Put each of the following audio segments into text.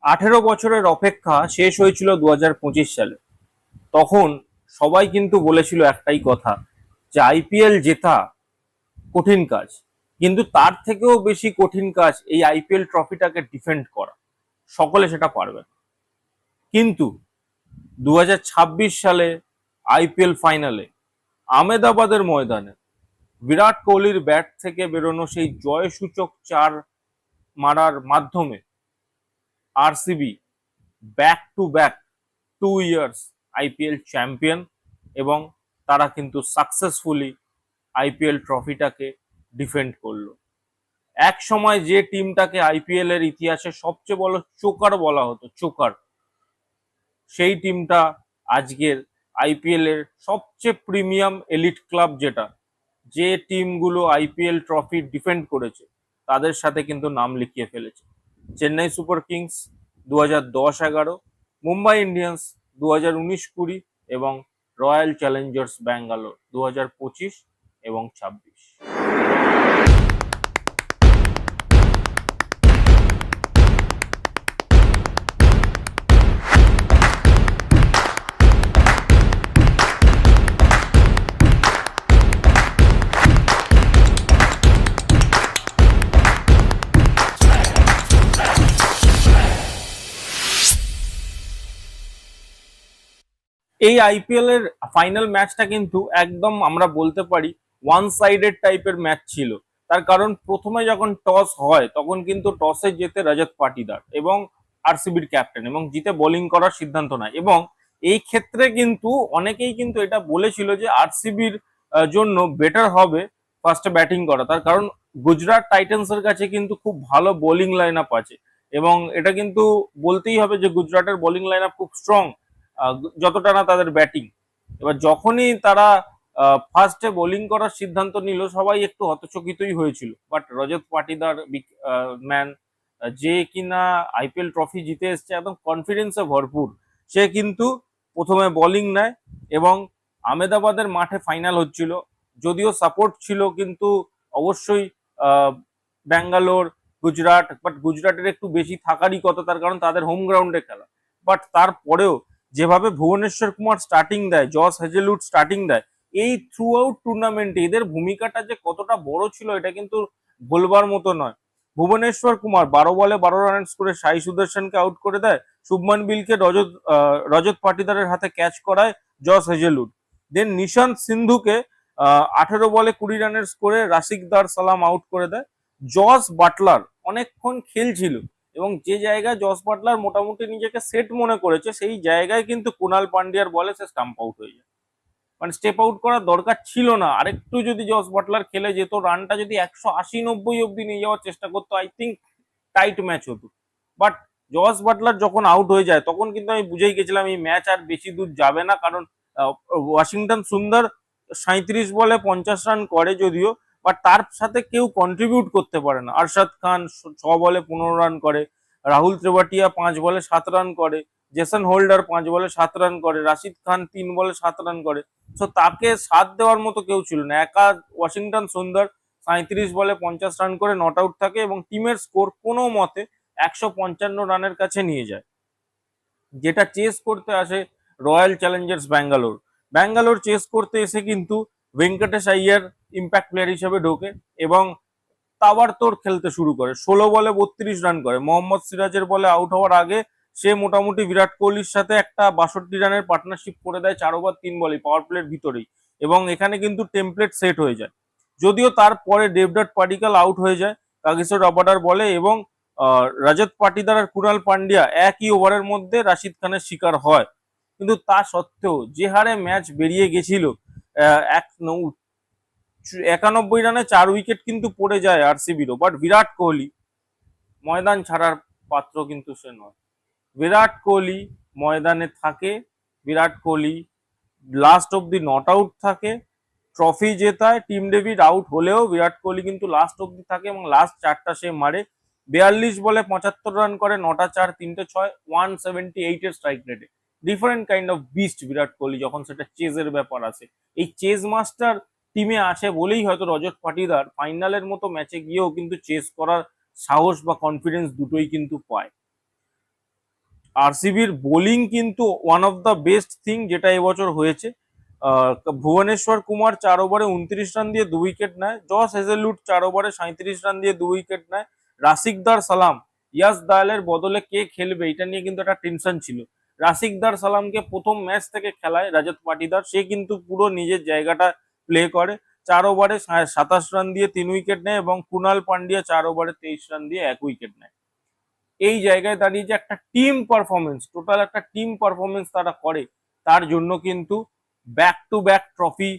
18 বছরের অপেক্ষা শেষ হয়েছিল 2025 সালে। তখন সবাই কিন্তু বলেছিল একটাই কথা, যে আইপিএল জেতা কঠিন কাজ, কিন্তু তার থেকেও বেশি কঠিন কাজ এই আইপিএল ট্রফিটাকে ডিফেন্ড করা। সকলে সেটা পারবে না। কিন্তু 2026 সালে আইপিএল ফাইনালে আহমেদাবাদের ময়দানে বিরাট কোহলির ব্যাট থেকে বেরোনো সেই জয়সূচক চার মারার মাধ্যমে RCB back to back 2 years IPL champion, এবং তারা কিন্তু সাকসেসফুলি আইপিএল ট্রফিটাকে ডিফেন্ড করলো। এক সময় যে টিমটাকে আইপিএল এর ইতিহাসে সবচেয়ে বড় চোকার বলা হতো, চোকার, সেই টিমটা আজকের আইপিএল এর সবচেয়ে প্রিমিয়াম এলিট ক্লাব, যেটা যে টিমগুলো আইপিএল ট্রফি ডিফেন্ড করেছে তাদের সাথে কিন্তু নাম লিখিয়ে ফেলেছে। Chennai super kings 2010-11, Mumbai Indians 2019-20 এবং রয়্যাল চ্যালেঞ্জার্স ব্যাঙ্গালোর 2025 এবং 26। এই আইপিএল এর ফাইনাল ম্যাচটা কিন্তু একদম আমরা বলতে পারি ওয়ান সাইডেড টাইপের ম্যাচ ছিল। তার কারণ প্রথমে যখন টস হয় তখন কিন্তু টসে জেতে রজত পাটিদার এবং আরসিবির ক্যাপ্টেন, এবং জিতে বোলিং করার সিদ্ধান্ত নেয়। এবং এই ক্ষেত্রে কিন্তু অনেকেই কিন্তু এটা বলেছিল যে আরসিবির জন্য বেটার হবে ফার্স্টে ব্যাটিং করা, তার কারণ গুজরাট টাইটান্সের কাছে কিন্তু খুব ভালো বোলিং লাইন আপ আছে, এবং এটা কিন্তু বলতেই হবে যে গুজরাটের বোলিং লাইন আপ খুব স্ট্রং, যতটা না তাদের ব্যাটিং। এবার যখনই তারা ফার্স্টে বোলিং করার সিদ্ধান্ত নিল, সবাই একটু হতচকিতই হয়েছিল। বাট রজত পাটিদার ম্যান, যে কিনা আইপিএল ট্রফি জিতে এসছে একদম কনফিডেন্সে ভরপুর, সে কিন্তু প্রথমে বোলিং নেয়। এবং আহমেদাবাদের মাঠে ফাইনাল হচ্ছিল, যদিও সাপোর্ট ছিল কিন্তু অবশ্যই ব্যাঙ্গালোর, গুজরাট, বাট গুজরাটের একটু বেশি থাকারই কথা, তার কারণ তাদের হোম গ্রাউন্ডে খেলা। বাট তারপরেও যেভাবে ভুবনেশ্বর কুমার স্টার্টিং দেয়, জস হেজেলউড স্টার্টিং দেয়, এই থ্রু আউট টুর্নামেন্টে এদের ভূমিকাটা যে কতটা বড় ছিল এটা কিন্তু বলবার মতো নয়। ভুবনেশ্বর কুমার 12 বলে 12 রান করে সাই সুদর্শনকে আউট করে দেয়, শুভমান বিলকে রজত পাটিদারের হাতে ক্যাচ করায় জস হেজেলউড। দেন নিশান্ত সিন্ধুকে 18 বলে 20 রানের স্কোরে রাশিক দার সালাম আউট করে দেয়। জস বাটলার অনেকক্ষণ খেলছিল, এবং যে জায়গায় জস বাটলার মোটামুটি নিজেকে সেট মনে করেছে, সেই জায়গায় কিন্তু কুনাল পান্ডিয়ার বলে সে স্টাম্প আউট হয়ে যায়। মানে স্টেপ আউট করার দরকার ছিল না, আরেকটু যদি জস বাটলার খেলে যেত, রানটা যদি 180-90 অব্দি নিয়ে যাওয়ার চেষ্টা করতো, আই থিঙ্ক টাইট ম্যাচ হতো। বাট জস বাটলার যখন আউট হয়ে যায় তখন কিন্তু আমি বুঝেই গেছিলাম এই ম্যাচ আর বেশি দূর যাবে না, কারণ ওয়াশিংটন সুন্দর 37 বলে 50 রান করে যদিও, বাট তার সাথে কেউ কন্ট্রিবিউট করতে পারে না। আরশাদ খান 6 বলে 15 রান করে, রাহুল ত্রিপাঠিয়া 5 বলে 7 রান করে, জেসন হোল্ডার 5 বলে 7 রান করে, রাশিদ খান 3 বলে 7 রান করে। তো তাকে সাথ দেওয়ার মতো কেউ ছিল না, একা ওয়াশিংটন সুন্দর 37 বলে 50 রান করে নট আউট থাকে, এবং টিমের স্কোর কোনো মতে 155 রানের কাছে নিয়ে যায়। যেটা চেস করতে আসে royal challengers Bangalore. Bangalore chase করতে এসে কিন্তু ভেঙ্কটেশ আইয়ার ইম্প্যাক্ট প্লেয়ার হিসেবে ঢোকে এবং তাবাড়তোড় খেলতে শুরু করে। 16 বলে 32 রান করে। মোহাম্মদ সিরাজের বলে আউট হওয়ার আগে সে মোটামুটি বিরাট কোহলির সাথে একটা 62 রানের পার্টনারশিপ করে দেয় 4 ওভার 3 বলে পাওয়ার প্লের ভিতরেই, এবং এখানে কিন্তু টেমপ্লেট সেট হয়ে যায়। যদিও তারপরে দেবদত্ত পাডিক্কাল আউট হয়ে যায় কাগিসো রাবাডার বলে, এবং রজত পাটিদার আর কুনাল পান্ডিয়া একই ওভারের মধ্যে রাশিদ খানের শিকার হয়। কিন্তু তা সত্ত্বেও যে হারে ম্যাচ বেরিয়ে গেছিল, 91 রানে 4 উইকেট কিন্তু পড়ে যায় আরসিবিরও। বাট বিরাট কোহলি ময়দান ছাড়ার পাত্র কিন্তু সে নয়। বিরাট কোহলি ময়দানে থাকে, বিরাট কোহলি লাস্ট অব্দি নট আউট থাকে, ট্রফি জেতায়। টিম ডেভিড আউট হলেও বিরাট কোহলি কিন্তু লাস্ট অব্দি থাকে, এবং লাস্ট 4টা সে মারে। 42 বলে 75 রান করে, 9টা 4 3টে 6, 178 স্ট্রাইক রেটে। Different kind of beast Virat Kohli যখন সেটা চেজের ব্যাপার আসে। এই চেজ মাস্টার টিমে আসে বলেই হয়তো রজত পাটিদার ফাইনালের মতো ম্যাচে গিয়েও কিন্তু চেস করার সাহস বা কনফিডেন্স দুটোই কিন্তু পায়। আরসিবির বোলিং কিন্তু one of the best thing যেটা এবছর হয়েছে। আহ, ভুবনেশ্বর কুমার 4 ওভারে 29 রান দিয়ে 2 উইকেট নেয়। জস হেজেলউড 4 ওভারে 37 রান দিয়ে 2 উইকেট নেয়। রাসিকদার সালাম, ইয়াস দায়ালের বদলে কে খেলবে এটা নিয়ে কিন্তু একটা টেনশন ছিল। রাসিকদার সালামকে প্রথম ম্যাচ থেকে খেলায় রাজত পাটিদার, সে কিন্তু পুরো নিজের জায়গাটা প্লে করে। 4 ওভারে 27 রান দিয়ে 3 উইকেট নেয় এবং কুনাল পান্ডিয়া 4 ওভারে 23 রান দিয়ে 1 উইকেট নেয়। এই জায়গায় দাঁড়িয়ে যে একটা টিম পারফরমেন্স, টোটাল একটা টিম পারফরমেন্স তারা করে, তার জন্য কিন্তু back to back trophy,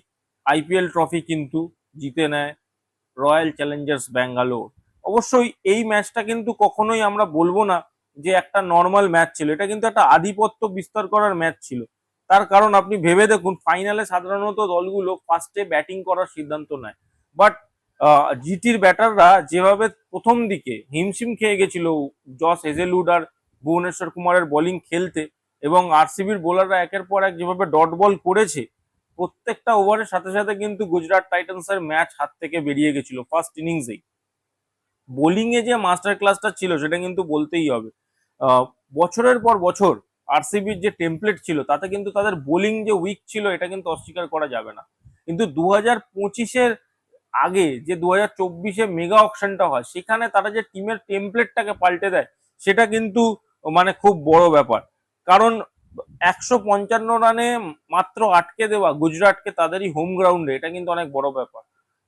IPL trophy কিন্তু জিতে নেয় রয়্যাল চ্যালেঞ্জার্স ব্যাঙ্গালোর। অবশ্যই এই ম্যাচটা কিন্তু কখনোই আমরা বলবো না যে একটা নর্মাল ম্যাচ ছিল, এটা কিন্তু একটা আধিপত্য বিস্তার করার ম্যাচ ছিল। তার কারণ আপনি ভেবে দেখুন, ফাইনালে সাধারণত দলগুলো ফার্স্টে ব্যাটিং করার সিদ্ধান্ত নেয়, বাট জিটির ব্যাটাররা যেভাবে প্রথম দিকে হিমশিম খেয়ে গেছিল জস হেজেলউড আর ভুবনেশ্বর কুমারের বোলিং খেলতে, এবং আরসিবির বোলাররা একের পর এক যেভাবে ডট বল করেছে, প্রত্যেকটা ওভারের সাথে সাথে কিন্তু গুজরাট টাইটান্সের ম্যাচ হাত থেকে বেরিয়ে গেছিল ফার্স্ট ইনিংসেই। বোলিং এ যে মাস্টার ক্লাসটা ছিল সেটা কিন্তু বলতেই হবে। বছরের পর বছর আরসিবির যে টেমপ্লেট ছিল তাতে কিন্তু তাদের বোলিং যে উইক ছিল এটা কিন্তু অস্বীকার করা যাবে না। কিন্তু 2025-এর আগে যে 2024-এ মেগা অকশনটা হয়, সেখানে তারা যে টিমের টেমপ্লেটটাকে পাল্টে দেয়, সেটা কিন্তু মানে খুব বড় ব্যাপার। কারণ 155 রানে মাত্র আটকে দেওয়া গুজরাটকে তাদেরই হোম গ্রাউন্ডে, এটা কিন্তু অনেক বড় ব্যাপার।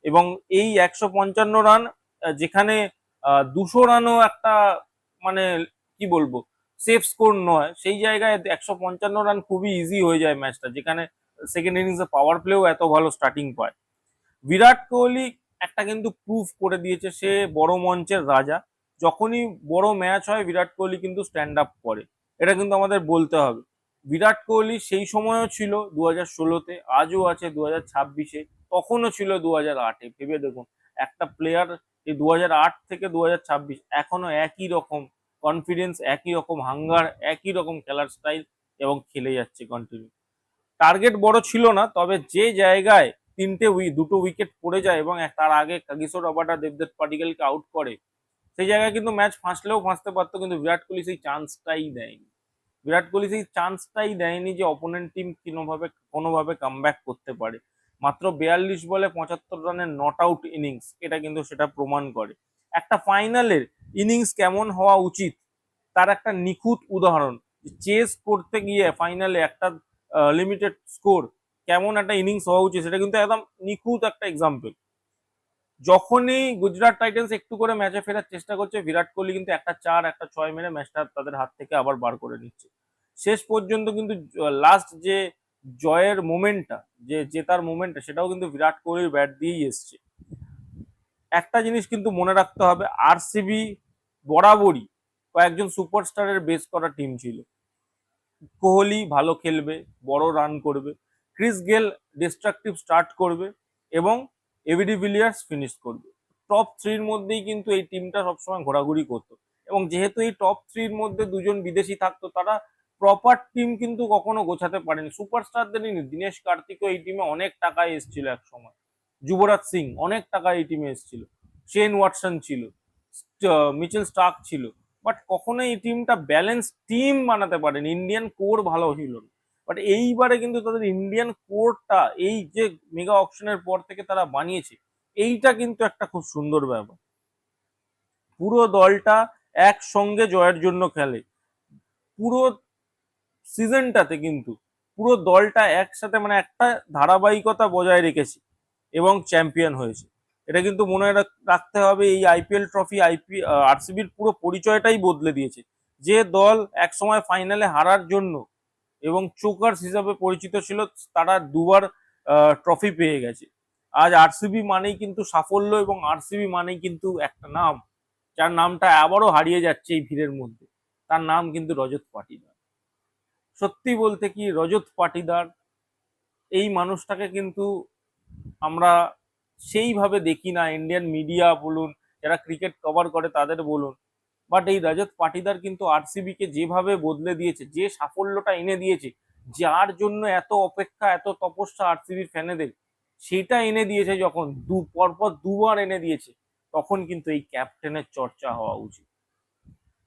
এবং এই 155 রান, যেখানে 200 রানও একটা মানে কি বলবো সেফ স্কোর নয়, সেই জায়গায় 155 রান খুবই ইজি হয়ে যায় ম্যাচটা, যেখানে সেকেন্ড ইনিংসে পাওয়ার প্লেও এত ভালো স্টার্টিং পায়। বিরাট কোহলি একটা কিন্তু প্রুফ করে দিয়েছে, সে বড় মঞ্চের রাজা। যখনই বড় ম্যাচ হয় বিরাট কোহলি কিন্তু স্ট্যান্ড আপ করে, এটা কিন্তু আমাদের বলতে হবে। বিরাট কোহলি সেই সময়ও ছিল 2016-তে, আজও আছে 2026-এ, তখনও ছিল 2008-এ। ভেবে দেখুন, একটা প্লেয়ার এই 2008 থেকে 2026 এখনো একই রকম কনফিডেন্স, একই রকম হাঙ্গার, একই রকম খেলার স্টাইল, এবং খেলে যাচ্ছে কন্টিনিউ। টার্গেট বড় ছিল না, তবে যে জায়গায় দুটো উইকেট পড়ে যায় এবং তার আগে কাগিসো রবাডা দেবদত্ত পাডিক্যালকে আউট করে, সেই জায়গায় কিন্তু ম্যাচ ফাঁসলেও ফাঁসতে পারতো, কিন্তু বিরাট কোহলি সেই চান্সটাই দেয়নি। বিরাট কোহলি সেই চান্সটাই দেয়নি যে অপোনেন্ট টিম কোনোভাবে কামব্যাক করতে পারে। মাত্র 42 বলে 75 রানের নট আউট ইনিংস, এটা কিন্তু সেটা প্রমাণ করে। একটা ফাইনালের ইনিংস কেমন হওয়া উচিত তার একটা নিখুঁত উদাহরণ। চেস করতে গিয়ে ফাইনালে একটা লিমিটেড স্কোর কেমন একটা ইনিংস হওয়া উচিত, সেটা কিন্তু একদম নিখুঁত একটা এক্সাম্পল। যখনই গুজরাট টাইটান্স একটু করে ম্যাচে ফেরার চেষ্টা করছে, বিরাট কোহলি কিন্তু একটা 4 একটা 6 মেরে ম্যাচটা তাদের হাত থেকে আবার বার করে নিচ্ছে। শেষ পর্যন্ত কিন্তু লাস্ট যে জয়ের মোমেন্টটা, যে জেতার মোমেন্টটা, সেটাও কিন্তু বিরাট কোহলির ব্যাট দিয়েই এসছে। একটা জিনিস কিন্তু মনে রাখতে হবে, আরসিবি বরাবরই কয়েকজন সুপারস্টারের বেস করা টিম ছিল। কোহলি ভালো খেলবে, বড় রান করবে, ক্রিস গেল ডিস্ট্রাকটিভ স্টার্ট করবে, এবং এবিডি ভিলিয়ার্স ফিনিশ করবে। টপ থ্রির মধ্যেই কিন্তু এই টিমটা সবসময় ঘোরাঘুরি করতো। এবং যেহেতু এই টপ থ্রির মধ্যে দুজন বিদেশি থাকতো, তারা প্রপার টিম কিন্তু কখনো গোছাতে পারেনি। সুপারস্টারদেরই দীনেশ কার্তিকও এই টিমে অনেক টাকায় এসেছিল এক সময়, যুবরাজ সিং অনেক টাকা এই টিমে এসেছিল, শেন ওয়াটসন ছিল, মিচেল স্টার্ক ছিল, বাট কখনোই এই টিমটা ব্যালেন্স টিম বানাতে পারেনি, ইন্ডিয়ান কোর ভালো ছিল না। বাট এইবারে কিন্তু তাদের ইন্ডিয়ান কোরটা এই যে মেগা অকশনের পর থেকে তারা বানিয়েছে, এইটা কিন্তু একটা খুব সুন্দর ব্যাপার। পুরো দলটা একসঙ্গে জয়ের জন্য খেলে। পুরো সিজনটাতে কিন্তু পুরো দলটা একসাথে মানে একটা ধারাবাহিকতা বজায় রেখেছে এবং চ্যাম্পিয়ন হয়েছে। এটা কিন্তু মনে রাখতে হবে, এই আইপিএল ট্রফি আরসিবির পুরো পরিচয়টাই বদলে দিয়েছে। যে দল একসময় ফাইনালে হারার জন্য এবং চোকার্স হিসাবে পরিচিত ছিল, তারা দুবার ট্রফি পেয়ে গেছে। আজ আরসিবি মানেই কিন্তু সাফল্য, এবং আরসিবি মানেই কিন্তু একটা নাম, যার নামটা আবারও হারিয়ে যাচ্ছে এই ভিড়ের মধ্যে। তার নাম কিন্তু রজত পাটিদার। সত্যি বলতে কি, রজত পাটিদার এই মানুষটাকে কিন্তু আমরা সেইভাবে দেখি না, ইন্ডিয়ান মিডিয়া বলুন, যারা ক্রিকেট কভার করে তাদের বলুন, বাট এই রজত পাটিদার কিন্তু আরসিবি কে যেভাবে বদলে দিয়েছে, যে সাফল্যটা এনে দিয়েছে, যার জন্য এত অপেক্ষা এত তপস্যা আরসিবির ফ্যানেদের, সেটা এনে দিয়েছে যখন পরপর দুবার এনে দিয়েছে, তখন কিন্তু এই ক্যাপ্টেনের চর্চা হওয়া উচিত।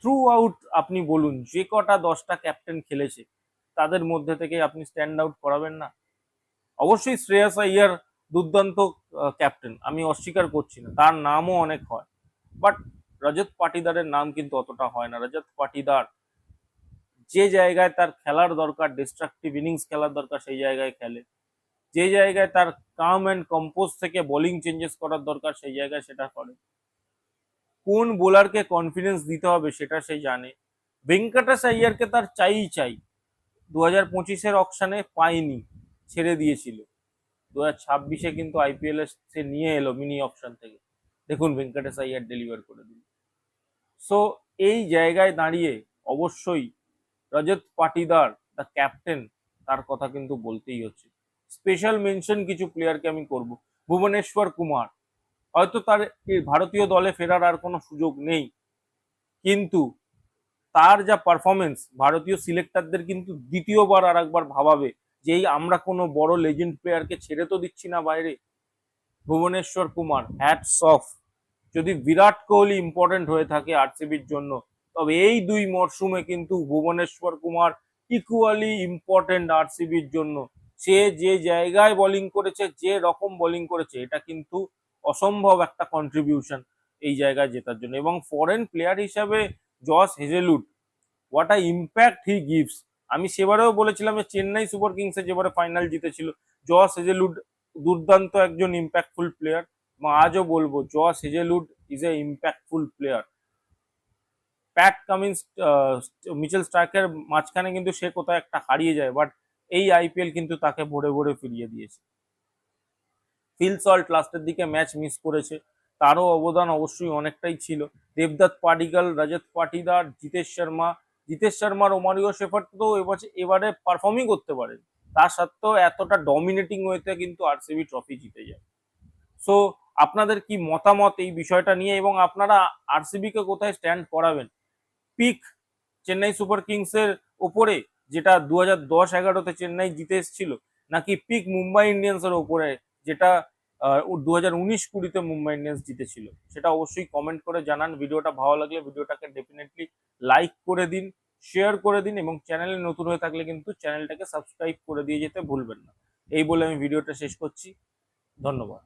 থ্রু আউট আপনি বলুন যে কটা 10টা ক্যাপ্টেন খেলেছে তাদের মধ্যে থেকে আপনি স্ট্যান্ড আউট করাবেন না? অবশ্যই শ্রেয়াস আইয়ার দুর্দান্ত ক্যাপ্টেন, আমি অস্বীকার করছি না, তার নামও অনেক হয়, বাট রজত পাটিদারের নাম কিন্তু অতটা হয় না। রজত পাটিদার যে জায়গায় তার খেলার দরকার, ডিস্ট্রাকটিভ ইনিংস খেলার দরকার, সেই জায়গায় খেলে। যে জায়গায় তার কাম অ্যান্ড কম্পোজ থেকে বোলিং চেঞ্জেস করার দরকার, সেই জায়গায় সেটা করে। কোন বোলারকে কনফিডেন্স দিতে হবে সেটা সে জানে। ভেঙ্কটেশ আইয়ারকে তার চাই 2025-এর অকশনে পায়নি, ছেড়ে দিয়েছিল। 2026-এ কিন্তু আইপিএল সে নিয়ে এলো মিনি অপশন থেকে, দেখুন ভেঙ্কটেশ আইয়ার ডেলিভার করে দিল। সো এই জায়গায় দাঁড়িয়ে অবশ্যই রজত পাটিদার দ্য ক্যাপ্টেন, তার কথা কিন্তু বলতেই হচ্ছে। স্পেশাল মেনশন কিছু প্লেয়ারকে আমি করব। ভুবনেশ্বর কুমার, হয়তো তার এই ভারতীয় দলে ফেরার আর কোনো সুযোগ নেই, কিন্তু তার যা পারফরমেন্স ভারতীয় সিলেক্টরদের কিন্তু দ্বিতীয়বার আর একবার ভাবাবে যে এই আমরা কোনো বড় লেজেন্ড প্লেয়ারকে ছেড়ে তো দিচ্ছি না বাইরে। Bhubaneswar Kumar, hats off. যদি বিরাট কোহলি ইম্পর্টেন্ট হয়ে থাকে আরসিবির জন্য, তবে এই দুই মরশুমে কিন্তু ভুবনেশ্বর কুমার ইকুয়ালি ইম্পর্টেন্ট আরসিবির জন্য। সে যে জায়গায় বোলিং করেছে, যে রকম বোলিং করেছে, এটা কিন্তু অসম্ভব একটা কন্ট্রিবিউশন এই জায়গায় জেতার জন্য। এবং ফরেন প্লেয়ার হিসাবে Josh Hazlewood, what a impact he gives. আমি সেবারেও বলেছিলাম যে চেন্নাই সুপার কিংসে যেবারে ফাইনাল জিতেছিল, জস হেজেলউড দুর্দান্ত একজন ইম্প্যাক্টফুল প্লেয়ার, এবং আজও বলবো Josh Hazlewood is a impactful player. Pat Cummins, Mitchell স্টার্কের মাঝখানে কিন্তু সে কোথাও একটা হারিয়ে যায়, বাট এই আইপিএল কিন্তু তাকে ভরে ভরে ফিরিয়ে দিয়েছে। ফিল সল্ট লাস্টের দিকে ম্যাচ মিস করেছে, তারও অবদান অবশ্যই অনেকটাই ছিল। দেবদত্ত পাডিক্কল, রজত পাটিদার, জিতেশ শর্মার ওমারিও শেফার্ড তো এবারে পারফর্মই করতে পারে, তা সত্ত্বেও এতটা ডমিনেটিং ওয়েতে কিন্তু আরসিবি ট্রফি জিতে যায়। সো আপনাদের কি মতামত এই বিষয়টা নিয়ে, এবং আপনারা আরসিবি কে কোথায় স্ট্যান্ড করাবেন? পিক চেন্নাই সুপার কিংস এর ওপরে, যেটা 2010-11-তে চেন্নাই জিতে এসেছিল, নাকি পিক মুম্বাই ইন্ডিয়ান্স এর ওপরে, যেটা 2019-20-তে মুম্বাই ইন্ডিয়ান্স জিতেছিল? সেটা অবশ্যই কমেন্ট করে জানান। ভিডিওটা ভালো লাগলে ভিডিওটাকে ডেফিনেটলি লাইক করে দিন, শেয়ার করে দিন, এবং চ্যানেলে নতুন হয়ে থাকলে কিন্তু চ্যানেলটাকে সাবস্ক্রাইব করে দিয়ে যেতে ভুলবেন না। এই বলে আমি ভিডিওটা শেষ করছি, ধন্যবাদ।